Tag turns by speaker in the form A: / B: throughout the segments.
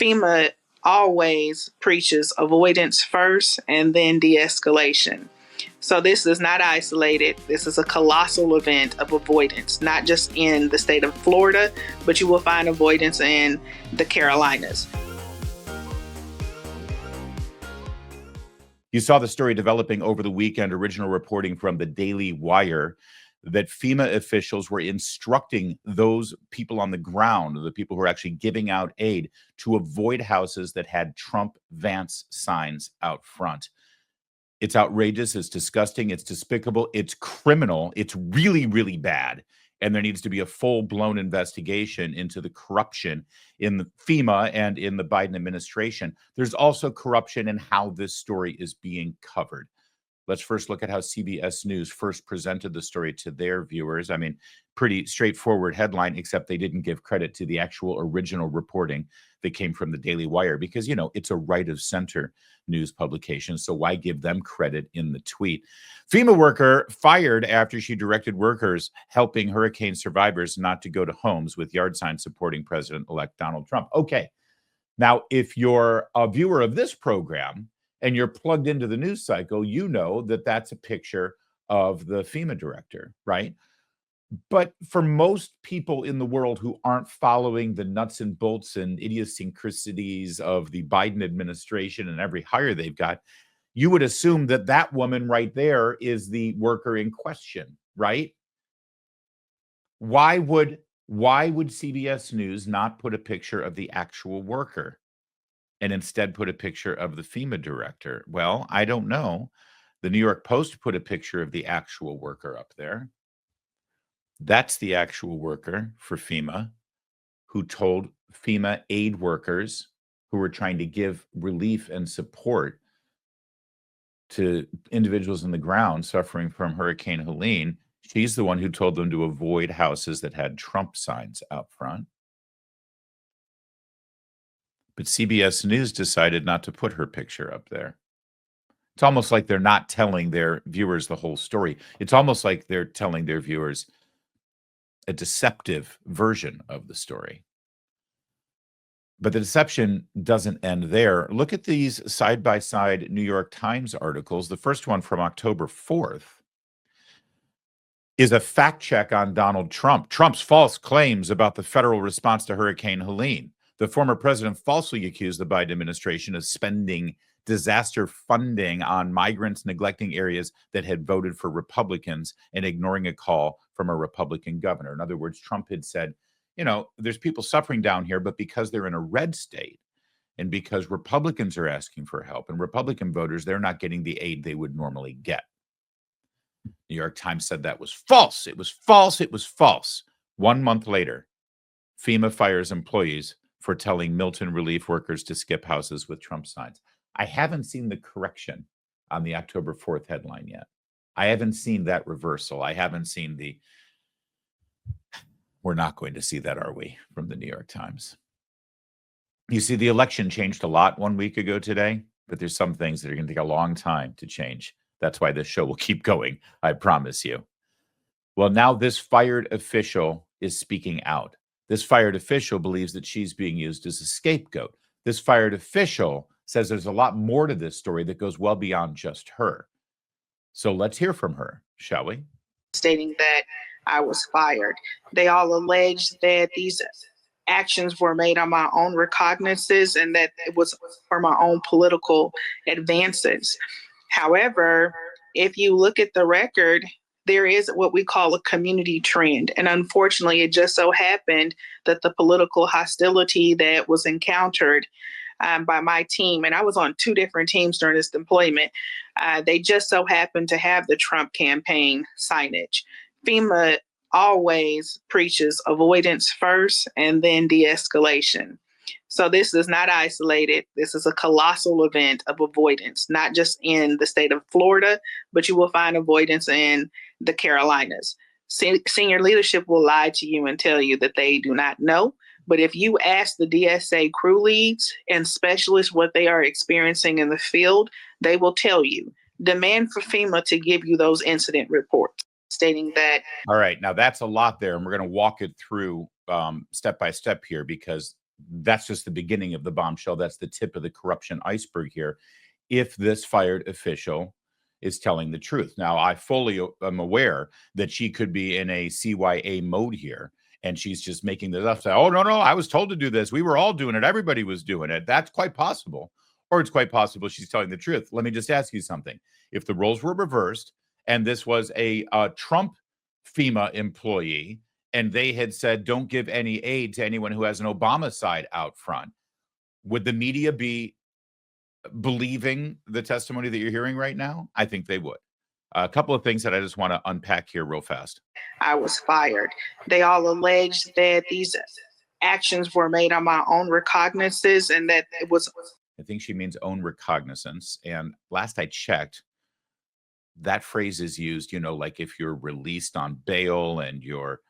A: FEMA always preaches avoidance first and then de-escalation. So this is not isolated. This is a colossal event of avoidance, not just in the state of Florida, but you will find avoidance in the Carolinas.
B: You saw the story developing over the weekend, original reporting from the Daily Wire, that FEMA officials were instructing those people on the ground, the people who are actually giving out aid, to avoid houses that had Trump Vance signs out front. It's outrageous. It's disgusting. It's despicable. It's criminal. It's really, really bad. And there needs to be a full-blown investigation into the corruption in the FEMA and in the Biden administration. There's also corruption in how this story is being covered. Let's first look at how CBS News first presented the story to their viewers. I mean, pretty straightforward headline, except they didn't give credit to the actual original reporting that came from the Daily Wire because, you know, it's a right-of-center news publication, so why give them credit in the tweet? FEMA worker fired after she directed workers helping hurricane survivors not to go to homes with yard signs supporting President-elect Donald Trump. Okay, now, if you're a viewer of this program, and you're plugged into the news cycle, you know that that's a picture of the FEMA director, right? But for most people in the world who aren't following the nuts and bolts and idiosyncrasies of the Biden administration and every hire they've got, you would assume that that woman right there is the worker in question, right? Why would CBS News not put a picture of the actual worker and instead put a picture of the FEMA director? Well, I don't know. The New York Post put a picture of the actual worker up there. That's the actual worker for FEMA who told FEMA aid workers who were trying to give relief and support to individuals on the ground suffering from Hurricane Helene. She's the one who told them to avoid houses that had Trump signs out front. But CBS News decided not to put her picture up there. It's almost like they're not telling their viewers the whole story. It's almost like they're telling their viewers a deceptive version of the story. But the deception doesn't end there. Look at these side-by-side New York Times articles. The first one from October 4th is a fact check on Donald Trump. Trump's false claims about the federal response to Hurricane Helene. The former president falsely accused the Biden administration of spending disaster funding on migrants, neglecting areas that had voted for Republicans, and ignoring a call from a Republican governor. In other words, Trump had said, you know, there's people suffering down here, but because they're in a red state and because Republicans are asking for help and Republican voters, they're not getting the aid they would normally get. New York Times said that was false. It was false. It was false. 1 month later, FEMA fires employees for telling Milton relief workers to skip houses with Trump signs. I haven't seen the correction on the October 4th headline yet. I haven't seen that reversal. I haven't seen the, we're not going to see that, are we, from the New York Times. You see, the election changed a lot 1 week ago today, but there's some things that are going to take a long time to change. That's why this show will keep going, I promise you. Well, now this fired official is speaking out. This fired official believes that she's being used as a scapegoat. This fired official says there's a lot more to this story that goes well beyond just her. So let's hear from her, shall we?
A: Stating that I was fired. They all allege that these actions were made on my own recognizances and that it was for my own political advances. However, if you look at the record, there is what we call a community trend. And unfortunately, it just so happened that the political hostility that was encountered by my team, and I was on 2 different teams during this deployment, they just so happened to have the Trump campaign signage. FEMA always preaches avoidance first and then de-escalation. So this is not isolated. This is a colossal event of avoidance, not just in the state of Florida, but you will find avoidance in the Carolinas. Senior leadership will lie to you and tell you that they do not know. But if you ask the DSA crew leads and specialists what they are experiencing in the field, they will tell you. Demand for FEMA to give you those incident reports stating that.
B: All right. Now, that's a lot there, and we're going to walk it through step by step here because that's just the beginning of the bombshell. That's the tip of the corruption iceberg here. If this fired official is telling the truth. Now, I fully am aware that she could be in a CYA mode here, and she's just making this up. Say, oh, no, I was told to do this. We were all doing it. Everybody was doing it. That's quite possible. Or it's quite possible she's telling the truth. Let me just ask you something. If the roles were reversed and this was a Trump FEMA employee, and they had said, don't give any aid to anyone who has an Obama side out front, would the media be believing the testimony that you're hearing right now? I think they would. A couple of things that I just want to unpack here real fast.
A: I was fired. They all alleged that these actions were made on my own recognizance and that it was.
B: I think she means own recognizance. And last I checked, that phrase is used, like if you're released on bail and you're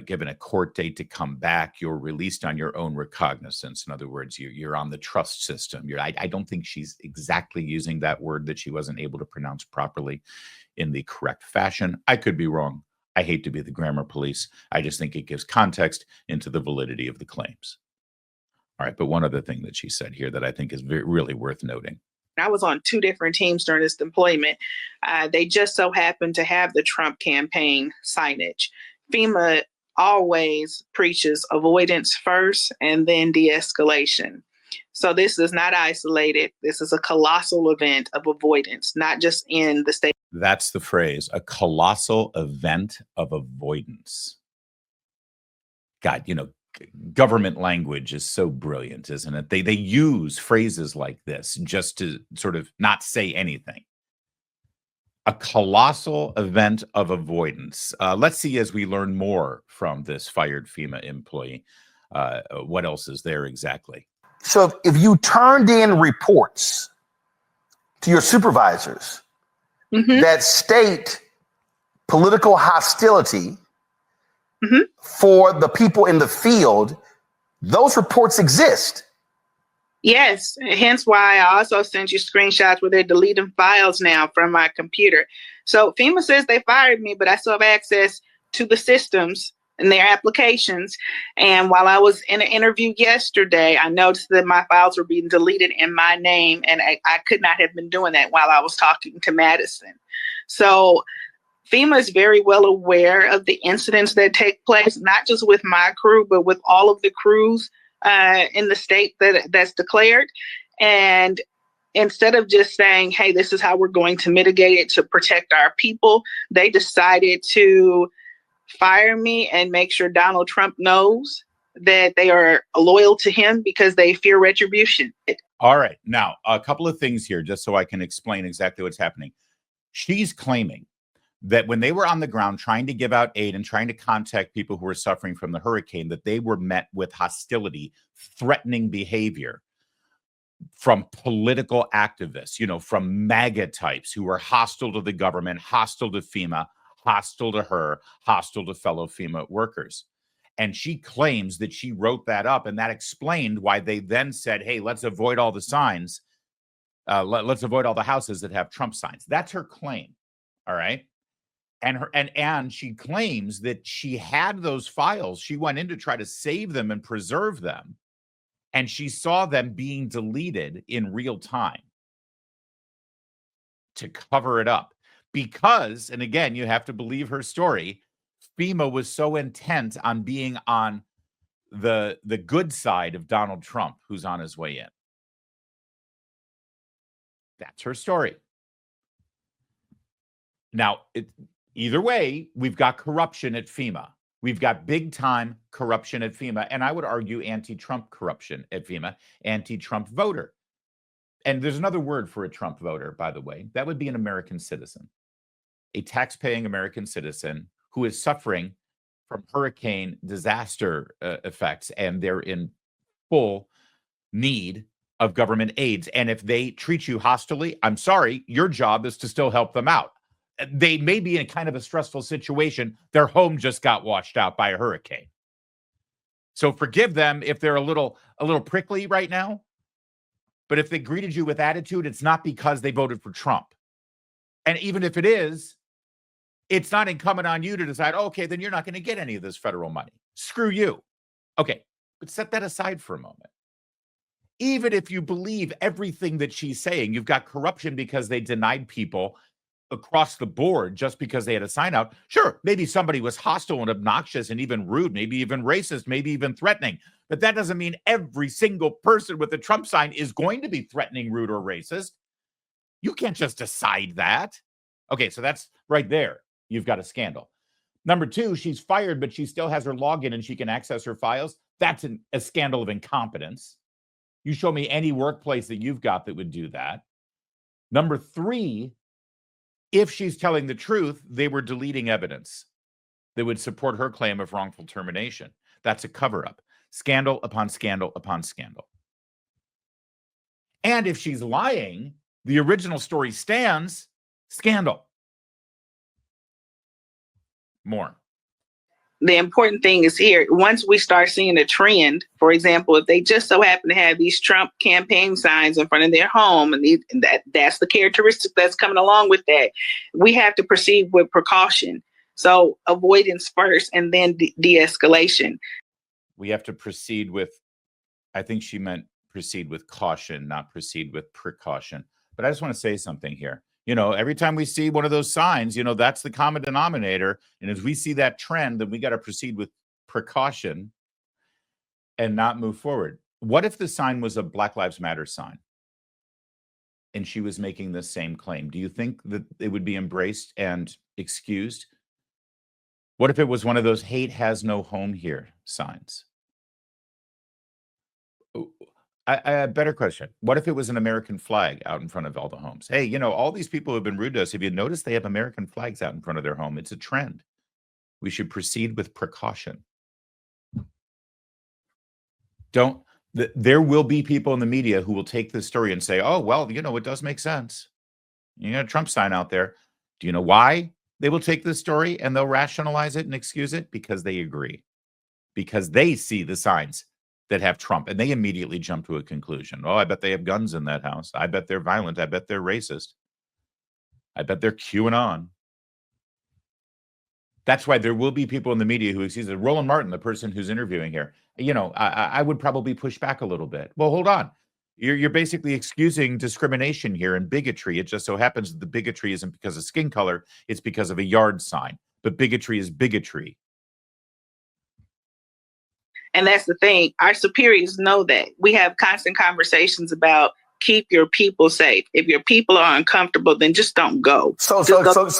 B: given a court date to come back, you're released on your own recognizance. In other words, you're on the trust system. I don't think she's exactly using that word that she wasn't able to pronounce properly in the correct fashion. I could be wrong. I hate to be the grammar police. I just think it gives context into the validity of the claims. All right, but one other thing that she said here that I think is really worth noting.
A: I was on 2 different teams during this deployment. They just so happened to have the Trump campaign signage. FEMA always preaches avoidance first and then de-escalation. So this is not isolated. This is a colossal event of avoidance, not just in the state.
B: That's the phrase, a colossal event of avoidance. God, government language is so brilliant, isn't it? They use phrases like this just to sort of not say anything. A colossal event of avoidance. Let's see as we learn more from this fired FEMA employee. What else is there exactly?
C: So if you turned in reports to your supervisors that state political hostility for the people in the field, those reports exist.
A: Yes, hence why I also sent you screenshots where they're deleting files now from my computer. So FEMA says they fired me, but I still have access to the systems and their applications. And while I was in an interview yesterday, I noticed that my files were being deleted in my name, and I could not have been doing that while I was talking to Madison. So FEMA is very well aware of the incidents that take place, not just with my crew, but with all of the crews in the state that's declared. And instead of just saying, hey, this is how we're going to mitigate it to protect our people, they decided to fire me and make sure Donald Trump knows that they are loyal to him because they fear retribution.
B: All right. Now, a couple of things here, just so I can explain exactly what's happening. She's claiming that when they were on the ground trying to give out aid and trying to contact people who were suffering from the hurricane, that they were met with hostility, threatening behavior from political activists, from MAGA types who were hostile to the government, hostile to FEMA, hostile to her, hostile to fellow FEMA workers. And she claims that she wrote that up, and that explained why they then said, hey, let's avoid all the signs. Let's avoid all the houses that have Trump signs. That's her claim. All right. And she claims that she had those files. She went in to try to save them and preserve them, and she saw them being deleted in real time to cover it up. Because, and again, you have to believe her story, FEMA was so intent on being on the good side of Donald Trump, who's on his way in. That's her story. Now, either way, we've got corruption at FEMA. We've got big time corruption at FEMA. And I would argue anti-Trump corruption at FEMA, anti-Trump voter. And there's another word for a Trump voter, by the way. That would be an American citizen, a tax-paying American citizen who is suffering from hurricane disaster effects, and they're in full need of government aids. And if they treat you hostilely, I'm sorry, your job is to still help them out. They may be in kind of a stressful situation. Their home just got washed out by a hurricane. So forgive them if they're a little prickly right now. But if they greeted you with attitude, it's not because they voted for Trump. And even if it is, it's not incumbent on you to decide, okay, then you're not going to get any of this federal money. Screw you. Okay, But set that aside for a moment. Even if you believe everything that she's saying, you've got corruption because they denied people across the board just because they had a sign out. Sure, maybe somebody was hostile and obnoxious and even rude, maybe even racist, maybe even threatening. But that doesn't mean every single person with a Trump sign is going to be threatening, rude, or racist. You can't just decide that. Okay, so that's right there. You've got a scandal. Number two, she's fired, but she still has her login and she can access her files. That's a scandal of incompetence. You show me any workplace that you've got that would do that. Number three, if she's telling the truth, they were deleting evidence that would support her claim of wrongful termination. That's a cover-up. Scandal upon scandal upon scandal. And if she's lying, the original story stands. Scandal. More.
A: The important thing is here, once we start seeing a trend, for example, if they just so happen to have these Trump campaign signs in front of their home, and that's the characteristic that's coming along with that, we have to proceed with precaution. So avoidance first and then de-escalation.
B: We have to proceed with, I think she meant proceed with caution, not proceed with precaution. But I just want to say something here. You know, every time we see one of those signs, you know, that's the common denominator. And as we see that trend, then we got to proceed with precaution and not move forward. What if the sign was a Black Lives Matter sign and she was making the same claim? Do you think that it would be embraced and excused? What if it was one of those hate has no home here signs? A better question. What if it was an American flag out in front of all the homes? Hey, you know, all these people who have been rude to us, have you noticed they have American flags out in front of their home? It's a trend. We should proceed with precaution. There will be people in the media who will take this story and say, oh, well, you know, it does make sense. You got a Trump sign out there. Do you know why they will take this story and they'll rationalize it and excuse it? Because they agree. Because they see the signs that have Trump, and they immediately jump to a conclusion. Oh, I bet they have guns in that house. I bet they're violent. I bet they're racist. I bet they're QAnon. That's why there will be people in the media who excuse it. Roland Martin, the person who's interviewing here, you know, I would probably push back a little bit. Well, hold on. You're basically excusing discrimination here and bigotry. It just so happens that the bigotry isn't because of skin color. It's because of a yard sign. But bigotry is bigotry.
A: And that's the thing. Our superiors know that. We have constant conversations about keep your people safe. If your people are uncomfortable, then just don't go.
C: So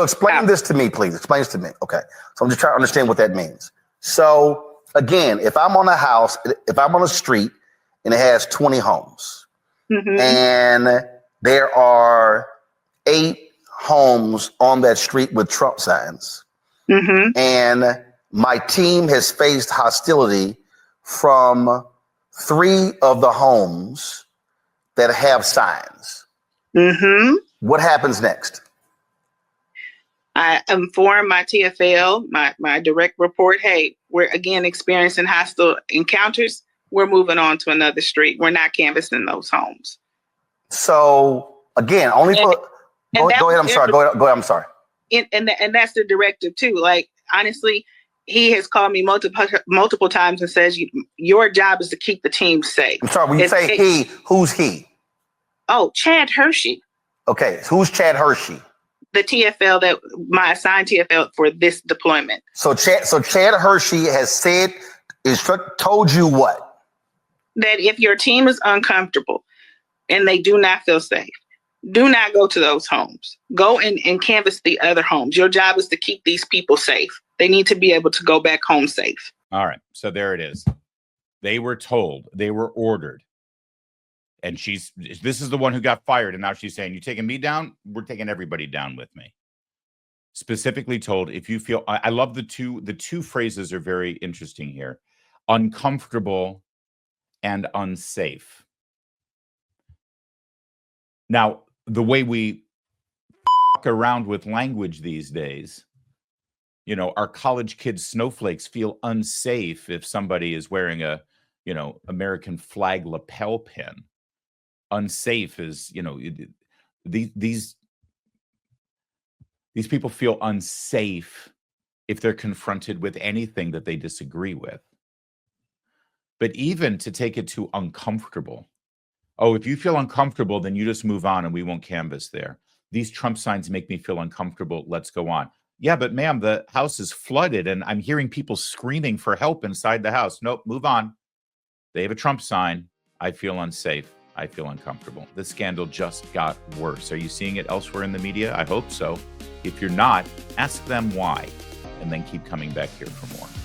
C: explain this to me, please. Explain this to me. Okay. So I'm just trying to understand what that means. So again, if I'm on a house, if I'm on a street and it has 20 homes, and there are 8 homes on that street with Trump signs, and my team has faced hostility from 3 of the homes that have signs. What happens next?
A: I inform my TFL, my direct report, hey, we're again experiencing hostile encounters. We're moving on to another street. We're not canvassing those homes.
C: So again, only for go ahead. I'm sorry. Go ahead. I'm sorry.
A: And that's the directive too. Like honestly, he has called me multiple times and says, your job is to keep the team safe.
C: I'm sorry, when you say he, who's he?
A: Oh, Chad Hershey.
C: Okay, who's Chad Hershey?
A: The TFL that my assigned TFL for this deployment.
C: So Chad Hershey has said, told you what?
A: That if your team is uncomfortable and they do not feel safe, do not go to those homes. Go and canvass the other homes. Your job is to keep these people safe. They need to be able to go back home safe.
B: All right. So there it is. They were told, they were ordered. And this is the one who got fired. And now she's saying, you taking me down? We're taking everybody down with me. Specifically told, if you feel, I love the two phrases are very interesting here. Uncomfortable and unsafe. Now, the way we around with language these days, you know, our college kids snowflakes feel unsafe if somebody is wearing a, you know, American flag lapel pin. Unsafe is, you know, these people feel unsafe if they're confronted with anything that they disagree with. But even to take it to uncomfortable. Oh, if you feel uncomfortable, then you just move on and we won't canvass there. These Trump signs make me feel uncomfortable. Let's go on. Yeah, but ma'am, the house is flooded and I'm hearing people screaming for help inside the house. Nope, move on. They have a Trump sign. I feel unsafe. I feel uncomfortable. The scandal just got worse. Are you seeing it elsewhere in the media? I hope so. If you're not, ask them why, and then keep coming back here for more.